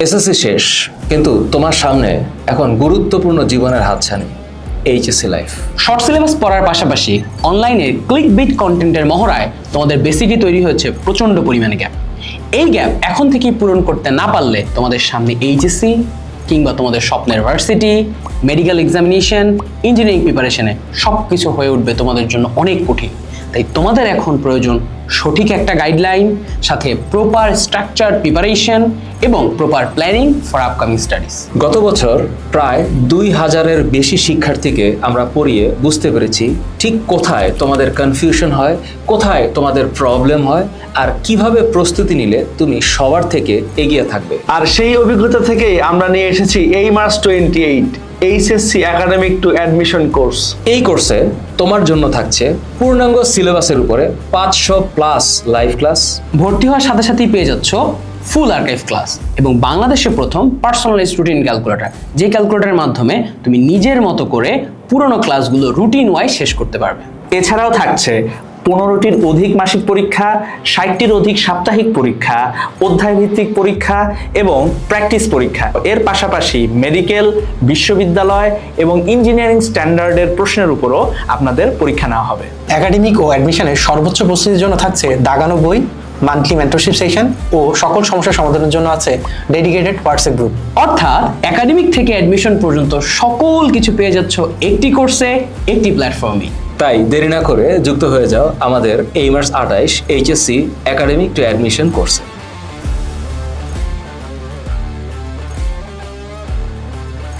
SSC শেষ, কিন্তু তোমার সামনে এখন গুরুত্বপূর্ণ জীবনের হাতছানি, এইচএসসি লাইফ। শর্ট সিলেবাস পড়ার পাশাপাশি অনলাইনে ক্লিক বিট কন্টেন্টের মহড়ায় তোমাদের বেসিকই তৈরি হয়েছে প্রচণ্ড পরিমাণে গ্যাপ। এই গ্যাপ এখন থেকেই পূরণ করতে না পারলে তোমাদের সামনে এইচএসসি কিংবা তোমাদের স্বপ্নের ভার্সিটি, মেডিকেল এক্সামিনেশন, ইঞ্জিনিয়ারিং প্রিপারেশনে সব কিছু হয়ে উঠবে তোমাদের জন্য অনেক কঠিন। তাই তোমাদের এখন প্রয়োজন সঠিক একটা গাইডলাইন, সাথে প্রপার স্ট্রাকচার প্রিপারেশন এবং proper planning for upcoming studies. গত বছর প্রায় 2000-এর বেশি শিক্ষার্থীকে আমরা পড়িয়ে বুঝতে পেরেছি ঠিক কোথায় তোমাদের কনফিউশন হয়, কোথায় তোমাদের প্রবলেম হয়, আর কিভাবে প্রস্তুতি নিলে তুমি সবার থেকে এগিয়ে থাকবে। আর সেই অভিজ্ঞতা থেকেই আমরা নিয়ে এসেছি এইমার্স 28 HSC academic two admission course. এই কোর্সে তোমার জন্য থাকছে পূর্ণাঙ্গ সিলেবাসের উপরে 500+ লাইভ ক্লাস। ভর্তি হওয়ার সাথে সাথেই পেয়ে যাচ্ছ ফুল আর্কাইভ ক্লাস এবং বাংলাদেশের প্রথম পার্সোনালাইজড রুটিন ক্যালকুলেটর, যে ক্যালকুলেটরের মাধ্যমে তুমি নিজের মতো করে পুরনো ক্লাসগুলো রুটিন ওয়াইজ শেষ করতে পারবে। এছাড়াও থাকছে 15টির অধিক মাসিক পরীক্ষা, 60টির অধিক সাপ্তাহিক পরীক্ষা, অধ্যায়ভিত্তিক পরীক্ষা এবং প্র্যাকটিস পরীক্ষা। এর পাশাপাশি মেডিকেল, বিশ্ববিদ্যালয় এবং ইঞ্জিনিয়ারিং স্ট্যান্ডার্ডের প্রশ্নের উপরও আপনাদের পরীক্ষা নেওয়া হবে। একাডেমিক ও অ্যাডমিশনের সর্বোচ্চ প্রস্তুতির জন্য থাকছে দাগানো বই, মান্থলি মেন্টরশিপ সেশন ও সকল সমস্যা সমাধানের জন্য আছে ডেডিকেটেড হোয়াটসঅ্যাপ গ্রুপ। অর্থাৎ একাডেমিক থেকে অ্যাডমিশন পর্যন্ত সকল কিছু পেয়ে যাচ্ছ একটি কোর্সে, একটি প্ল্যাটফর্মে। তাই দেরি না করে যুক্ত হয়ে যাও আমাদের এইমার্স 28 এইচএসসি একাডেমিক টু অ্যাডমিশন কোর্সে।